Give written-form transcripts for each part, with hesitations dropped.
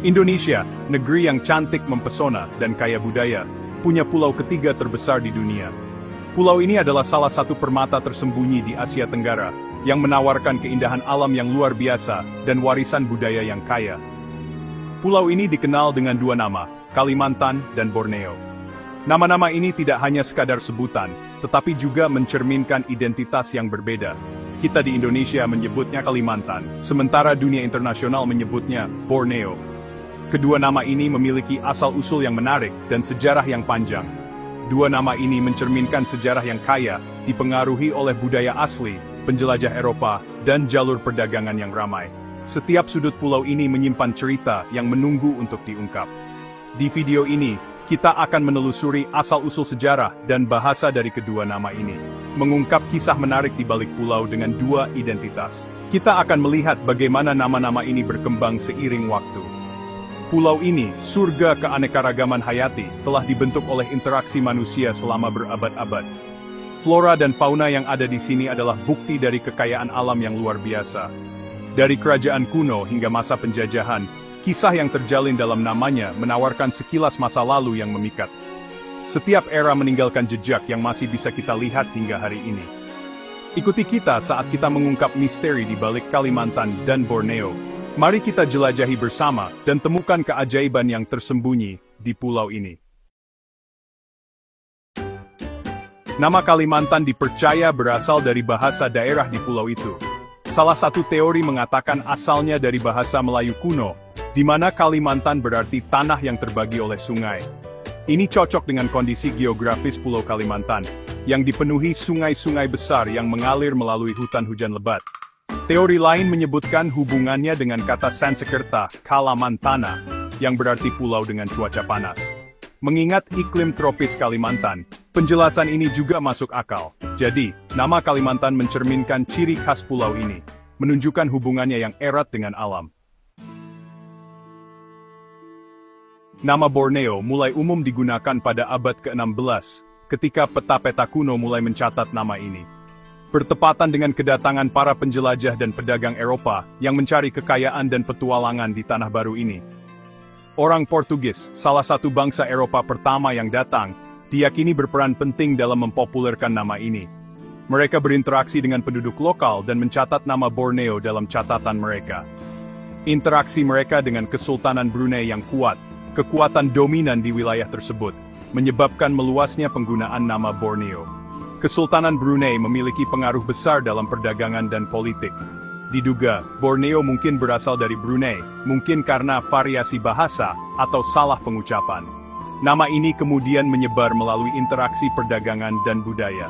Indonesia, negeri yang cantik mempesona dan kaya budaya, punya pulau ketiga terbesar di dunia. Pulau ini adalah salah satu permata tersembunyi di Asia Tenggara, yang menawarkan keindahan alam yang luar biasa dan warisan budaya yang kaya. Pulau ini dikenal dengan dua nama, Kalimantan dan Borneo. Nama-nama ini tidak hanya sekadar sebutan, tetapi juga mencerminkan identitas yang berbeda. Kita di Indonesia menyebutnya Kalimantan, sementara dunia internasional menyebutnya Borneo. Kedua nama ini memiliki asal-usul yang menarik dan sejarah yang panjang. Dua nama ini mencerminkan sejarah yang kaya, dipengaruhi oleh budaya asli, penjelajah Eropa, dan jalur perdagangan yang ramai. Setiap sudut pulau ini menyimpan cerita yang menunggu untuk diungkap. Di video ini, kita akan menelusuri asal-usul sejarah dan bahasa dari kedua nama ini, mengungkap kisah menarik di balik pulau dengan dua identitas. Kita akan melihat bagaimana nama-nama ini berkembang seiring waktu. Pulau ini, surga keanekaragaman hayati, telah dibentuk oleh interaksi manusia selama berabad-abad. Flora dan fauna yang ada di sini adalah bukti dari kekayaan alam yang luar biasa. Dari kerajaan kuno hingga masa penjajahan, kisah yang terjalin dalam namanya menawarkan sekilas masa lalu yang memikat. Setiap era meninggalkan jejak yang masih bisa kita lihat hingga hari ini. Ikuti kita saat kita mengungkap misteri di balik Kalimantan dan Borneo. Mari kita jelajahi bersama dan temukan keajaiban yang tersembunyi di pulau ini. Nama Kalimantan dipercaya berasal dari bahasa daerah di pulau itu. Salah satu teori mengatakan asalnya dari bahasa Melayu kuno, di mana Kalimantan berarti tanah yang terbagi oleh sungai. Ini cocok dengan kondisi geografis Pulau Kalimantan, yang dipenuhi sungai-sungai besar yang mengalir melalui hutan hujan lebat. Teori lain menyebutkan hubungannya dengan kata Sanskerta, Kalamantana, yang berarti pulau dengan cuaca panas. Mengingat iklim tropis Kalimantan, penjelasan ini juga masuk akal. Jadi, nama Kalimantan mencerminkan ciri khas pulau ini, menunjukkan hubungannya yang erat dengan alam. Nama Borneo mulai umum digunakan pada abad ke-16, ketika peta-peta kuno mulai mencatat nama ini. Bertepatan dengan kedatangan para penjelajah dan pedagang Eropa yang mencari kekayaan dan petualangan di tanah baru ini. Orang Portugis, salah satu bangsa Eropa pertama yang datang, diyakini berperan penting dalam mempopulerkan nama ini. Mereka berinteraksi dengan penduduk lokal dan mencatat nama Borneo dalam catatan mereka. Interaksi mereka dengan Kesultanan Brunei yang kuat, kekuatan dominan di wilayah tersebut, menyebabkan meluasnya penggunaan nama Borneo. Kesultanan Brunei memiliki pengaruh besar dalam perdagangan dan politik. Diduga, Borneo mungkin berasal dari Brunei, mungkin karena variasi bahasa atau salah pengucapan. Nama ini kemudian menyebar melalui interaksi perdagangan dan budaya.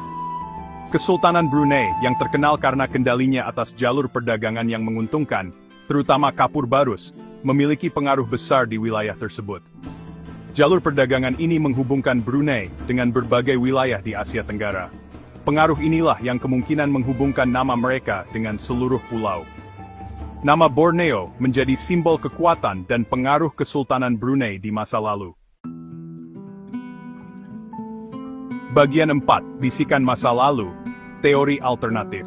Kesultanan Brunei, yang terkenal karena kendalinya atas jalur perdagangan yang menguntungkan, terutama kapur barus, memiliki pengaruh besar di wilayah tersebut. Jalur perdagangan ini menghubungkan Brunei dengan berbagai wilayah di Asia Tenggara. Pengaruh inilah yang kemungkinan menghubungkan nama mereka dengan seluruh pulau. Nama Borneo menjadi simbol kekuatan dan pengaruh Kesultanan Brunei di masa lalu. Bagian 4, Bisikan Masa Lalu, Teori Alternatif.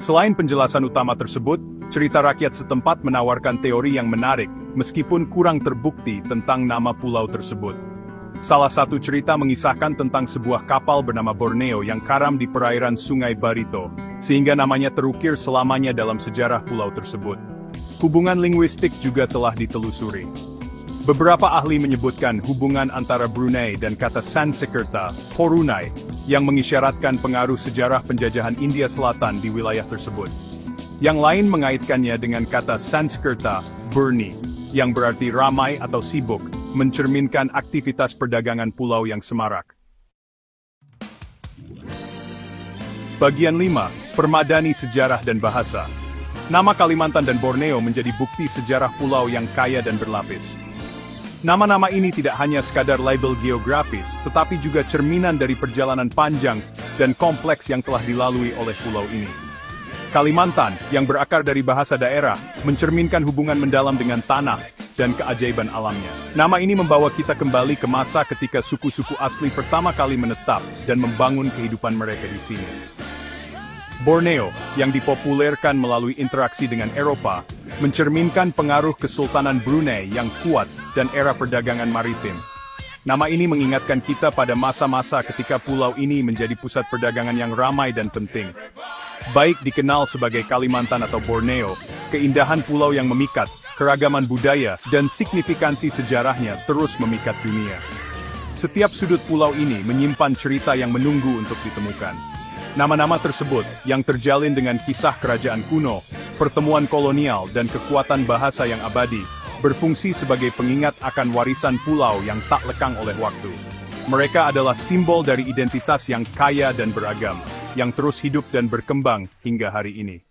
Selain penjelasan utama tersebut, cerita rakyat setempat menawarkan teori yang menarik, meskipun kurang terbukti tentang nama pulau tersebut. Salah satu cerita mengisahkan tentang sebuah kapal bernama Borneo yang karam di perairan Sungai Barito, sehingga namanya terukir selamanya dalam sejarah pulau tersebut. Hubungan linguistik juga telah ditelusuri. Beberapa ahli menyebutkan hubungan antara Brunei dan kata Sanskerta, Horunai, yang mengisyaratkan pengaruh sejarah penjajahan India Selatan di wilayah tersebut. Yang lain mengaitkannya dengan kata Sanskerta, Burni, yang berarti ramai atau sibuk, mencerminkan aktivitas perdagangan pulau yang semarak. Bagian 5, Permadani Sejarah dan Bahasa. Nama Kalimantan dan Borneo menjadi bukti sejarah pulau yang kaya dan berlapis. Nama-nama ini tidak hanya sekadar label geografis, tetapi juga cerminan dari perjalanan panjang dan kompleks yang telah dilalui oleh pulau ini. Kalimantan, yang berakar dari bahasa daerah, mencerminkan hubungan mendalam dengan tanah dan keajaiban alamnya. Nama ini membawa kita kembali ke masa ketika suku-suku asli pertama kali menetap dan membangun kehidupan mereka di sini. Borneo, yang dipopulerkan melalui interaksi dengan Eropa, mencerminkan pengaruh Kesultanan Brunei yang kuat dan era perdagangan maritim. Nama ini mengingatkan kita pada masa-masa ketika pulau ini menjadi pusat perdagangan yang ramai dan penting. Baik dikenal sebagai Kalimantan atau Borneo, keindahan pulau yang memikat, keragaman budaya, dan signifikansi sejarahnya terus memikat dunia. Setiap sudut pulau ini menyimpan cerita yang menunggu untuk ditemukan. Nama-nama tersebut, yang terjalin dengan kisah kerajaan kuno, pertemuan kolonial dan kekuatan bahasa yang abadi, berfungsi sebagai pengingat akan warisan pulau yang tak lekang oleh waktu. Mereka adalah simbol dari identitas yang kaya dan beragam, yang terus hidup dan berkembang hingga hari ini.